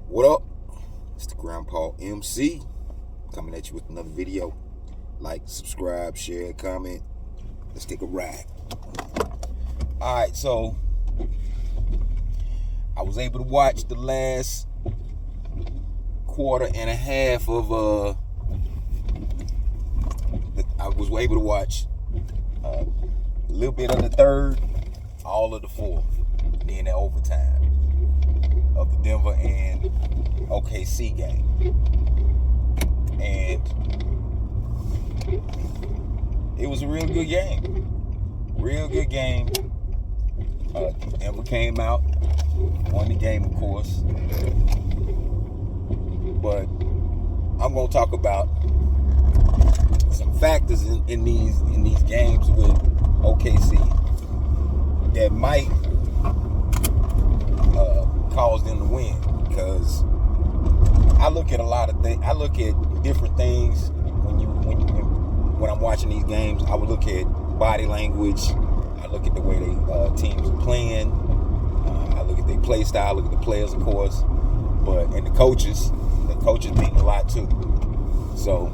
What up? It's the Grandpa MC coming at you with another video. Like, subscribe, share, comment. Let's take a ride. Alright, so I was able to watch the last quarter and a half of I was able to watch a little bit of the third, all of the fourth, and then the overtime of the Denver and OKC game. And it was a real good game. Denver came out, won the game, of course. But I'm gonna talk about some factors in these games with OKC that might cause them to win, because I look at a lot of things. I look at different things when I'm watching these games. I would look at body language. I look at the way they teams are playing. I look at their play style. I look at the players, of course, and the coaches. The coaches mean a lot too. So,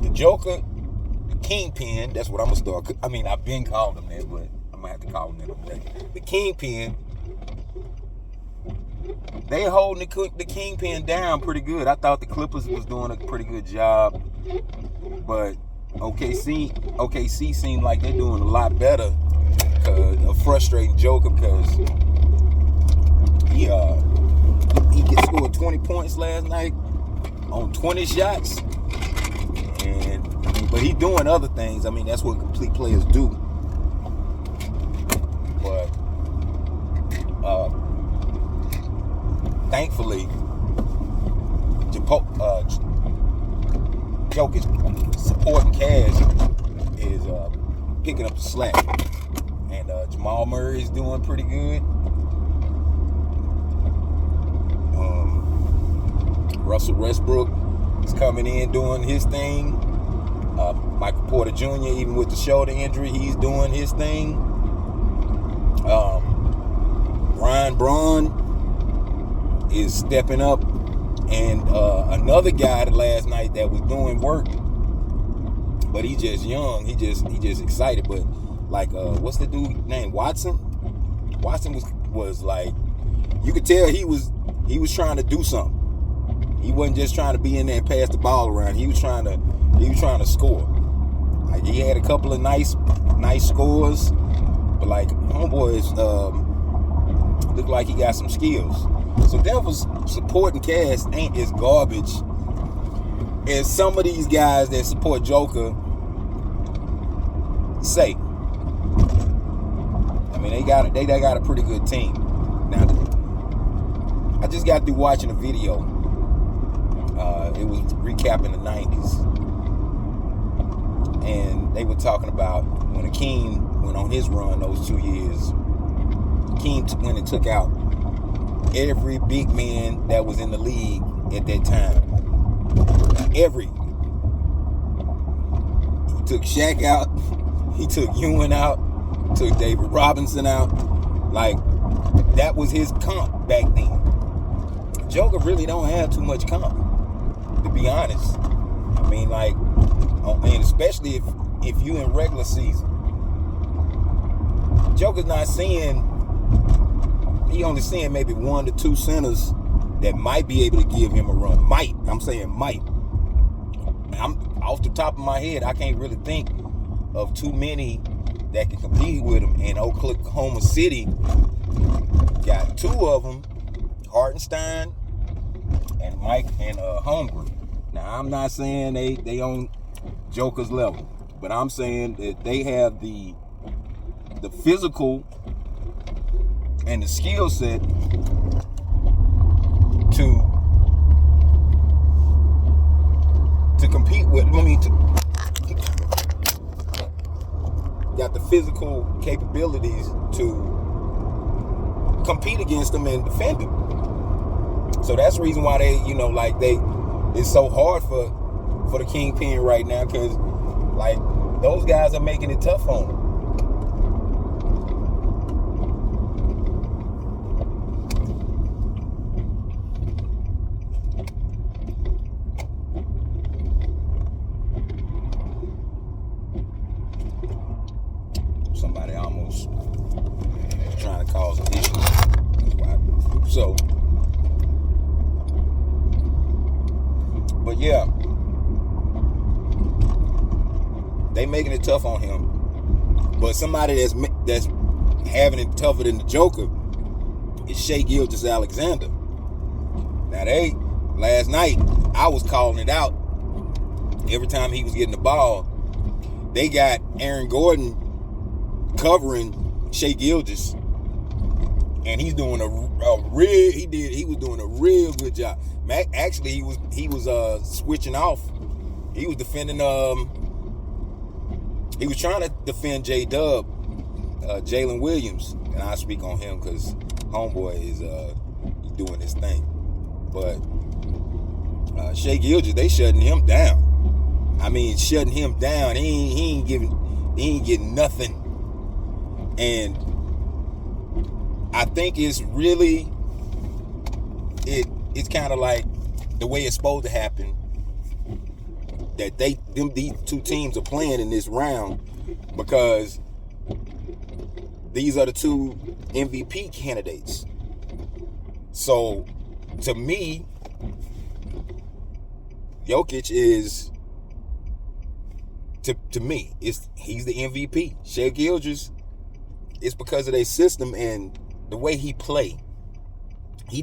the Joker, the Kingpin. That's what I'm gonna start. I mean, I've been calling him that, but I'm gonna have to call him that today. The Kingpin. They holding the Kingpin down pretty good. I thought the Clippers was doing a pretty good job, but OKC seemed like they're doing a lot better. A frustrating Joker, because he scored 20 points last night on 20 shots, but he doing other things. I mean, that's what complete players do. But thankfully, Joker's supporting Cash is picking up the slack, and Jamal Murray is doing pretty good. Russell Westbrook is coming in doing his thing. Michael Porter Jr., even with the shoulder injury, he's doing his thing. Brian Braun is stepping up, and another guy last night that was doing work, but he's just young. He just excited. But like, what's the dude named Watson? Watson was like, you could tell he was trying to do something. He wasn't just trying to be in there and pass the ball around. He was trying to score. Like, he had a couple of nice scores, but like, homeboys look like he got some skills. So Denver's supporting cast ain't as garbage as some of these guys that support Joker say. I mean, they got a pretty good team. Now, I just got through watching a video. It was recapping the 90s, and they were talking about when Akeem went on his run those 2 years. Akeem went and took out every big man that was in the league at that time. He took Shaq out. He took Ewing out. Took David Robinson out. Like, that was his comp back then. Joker really don't have too much comp, to be honest. I mean, like, and especially if you in regular season. Joker's not seeing. He only seeing maybe 1 to 2 centers that might be able to give him a run. Might. I'm saying might. I'm off the top of my head, I can't really think of too many that can compete with him. And Oklahoma City got 2 of them, Hartenstein and Mike and Holmgren. Now, I'm not saying they on Joker's level, but I'm saying that they have the physical and the skill set to compete with. Got the physical capabilities to compete against them and defend them. So that's the reason why it's so hard for the Kingpin right now, because like, those guys are making it tough on him. So, but yeah, they making it tough on him. But somebody that's having it tougher than the Joker is Shai Gilgeous-Alexander. Now last night, I was calling it out. Every time he was getting the ball, they got Aaron Gordon covering Shai Gilgeous, and he's doing he was doing a real good job. Actually, he was switching off. He was defending he was trying to defend J-Dub, Jalen Williams, and I speak on him because homeboy is doing his thing. But Shai Gilgeous, they shutting him down. I mean, shutting him down. He ain't getting nothing. And I think it's really it's kind of like the way it's supposed to happen. That these two teams are playing in this round, because these are the two MVP candidates. So to me, Jokic is to me, he's the MVP. Shai Gilgeous, it's because of their system and the way he play. He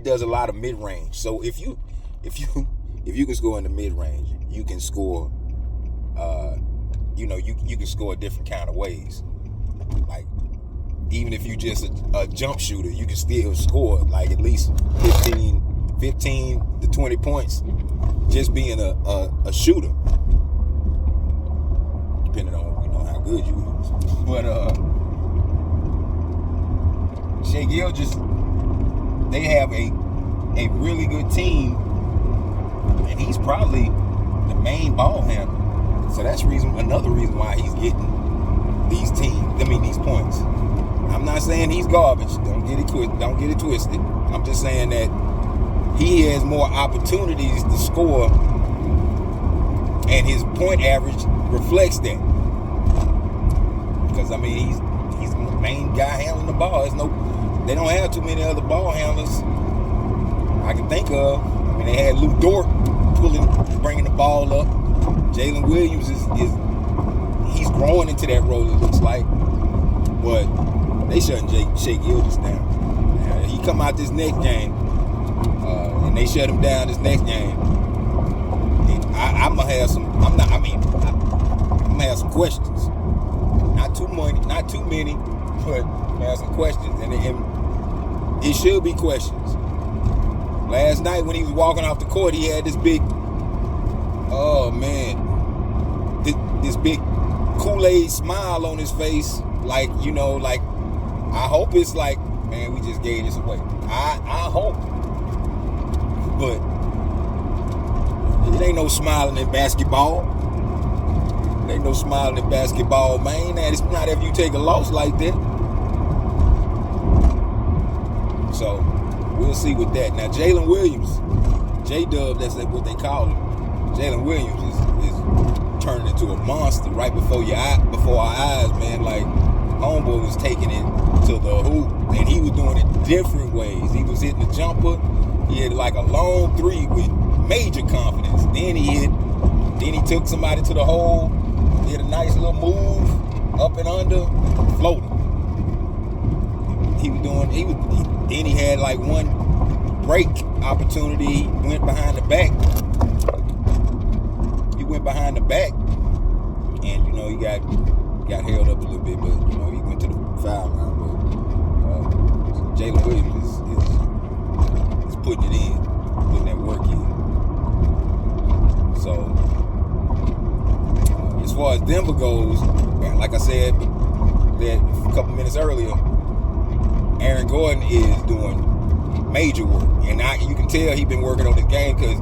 does a lot of mid range. So if you can score in the mid range, you can score. You can score different kind of ways. Like, even if you just a jump shooter, you can still score like at least 15 to 20 points just being a shooter, depending on how good you is. But Shai Gilgeous, they have a really good team, and he's probably the main ball handler. So that's another reason why he's getting these points. I'm not saying he's garbage. Don't get it twisted. I'm just saying that he has more opportunities to score, and his point average reflects that. Because I mean, he's the main guy handling the ball. They don't have too many other ball handlers I can think of. I mean, they had Lou Dort bringing the ball up. Jalen Williams he's growing into that role, it looks like. But they shutting Shai Gilgeous down. Now, he come out this next game, and they shut him down this next game. I'm gonna have some. I'm gonna have some questions. Not too many, but I have some questions, and it should be questions. Last night when he was walking off the court, he had this big, this big Kool-Aid smile on his face, like I hope it's like, man, we just gave this away. I hope, but it ain't no smiling in basketball. There ain't no smiling in basketball, man. It's not if you take a loss like that. So we'll see with that. Now Jalen Williams, J-Dub, that's what they call him. Jalen Williams is turning into a monster right before our eyes, man. Like, homeboy was taking it to the hoop, and he was doing it different ways. He was hitting the jumper. He had like a long three with major confidence. Then he took somebody to the hole. He had a nice little move up and under, floating. Then he had like one break opportunity. He went behind the back. And he got held up a little bit, but he went to the foul line. But Jalen Williams is putting it in, putting that work in. So as far as Denver goes, like I said that a couple minutes earlier, Aaron Gordon is doing major work, and you can tell he's been working on his game because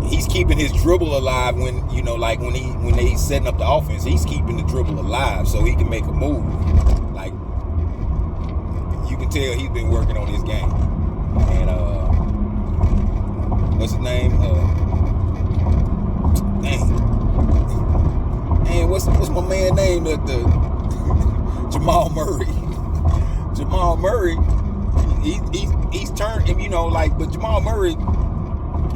he's keeping his dribble alive when they setting up the offense. He's keeping the dribble alive so he can make a move. Like, you can tell he's been working on his game. And what's his name? What's my man name? Jamal Murray. Jamal Murray. he's turned, you know, like, but Jamal Murray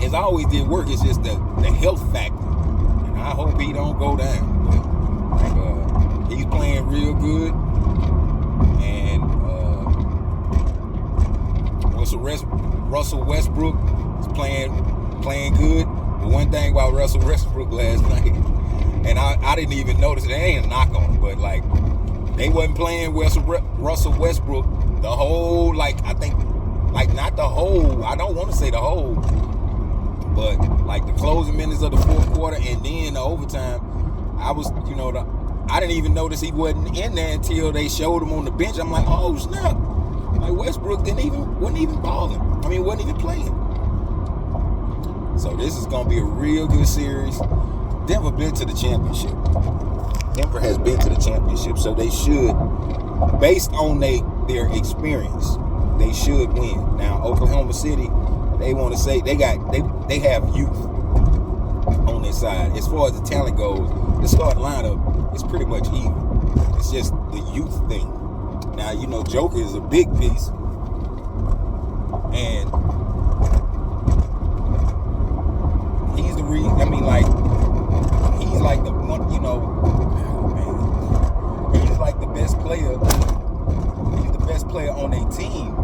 has always did work. It's just the health factor, and I hope he don't go down. But like, he's playing real good, and Russell Westbrook is playing good. But one thing about Russell Westbrook last night, and I didn't even notice it. It ain't a knock on him, but like, they wasn't playing Russell Westbrook the whole, like, I think, like, not the whole, I don't want to say the whole, but like the closing minutes of the fourth quarter and then the overtime, I was, you know, I didn't even notice he wasn't in there until they showed him on the bench. I'm like, oh snap! Like, Westbrook wasn't even balling. I mean, wasn't even playing. So this is gonna be a real good series. Denver been to the championship. Denver has been to the championship, so they should, based on their experience, they should win. Now, Oklahoma City, they want to say they have youth on their side. As far as the talent goes, the starting lineup is pretty much even. It's just the youth thing. Now, you know, Joker is a big piece, and he's the reason. I mean, like, he's like the one, you know, man, he's like the best player. He's the best player on their team,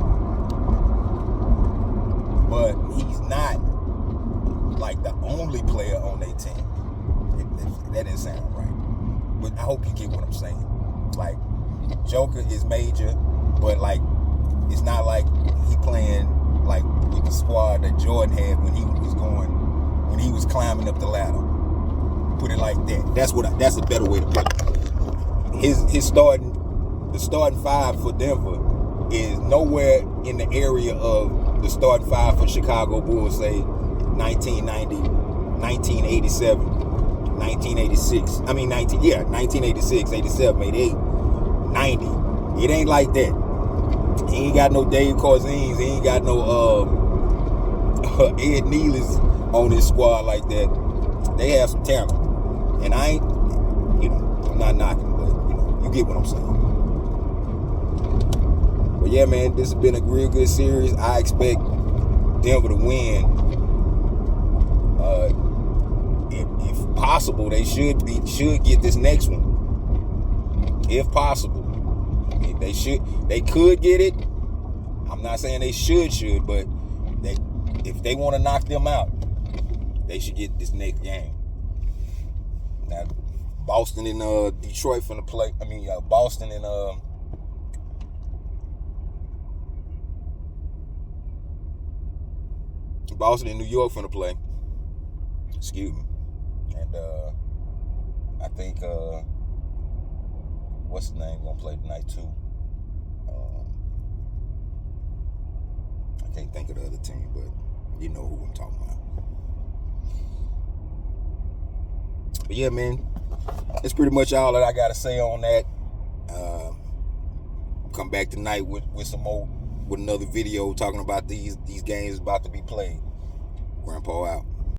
but he's not like the only player on their team. That didn't sound right, but I hope you get what I'm saying. Like, Joker is major, but like, it's not like he playing like with the squad that Jordan had when he was climbing up the ladder. Put it like that. That's a better way to put it. The starting five for Denver is nowhere in the area of the starting five for Chicago Bulls, say 1990, 1987, 1986. I mean 1986, 87, 88, 90. It ain't like that. He ain't got no Dave Corzines. He ain't got no Ed Neal's on his squad like that. They have some talent. And I ain't, you know, I'm not knocking, but, you know, you get what I'm saying. But yeah, man, this has been a real good series. I expect Denver to win. If possible, they should get this next one. If possible. I mean, they could get it. I'm not saying they should, but if they want to knock them out, they should get this next game. Now, Boston and Detroit finna play. I mean, Boston and New York finna play. Excuse me. And I think what's his name gonna play tonight too. I can't think of the other team, but you know who I'm talking about. But yeah, man, that's pretty much all that I gotta say on that. Come back tonight with some more, with another video talking about these games about to be played. Grandpa out.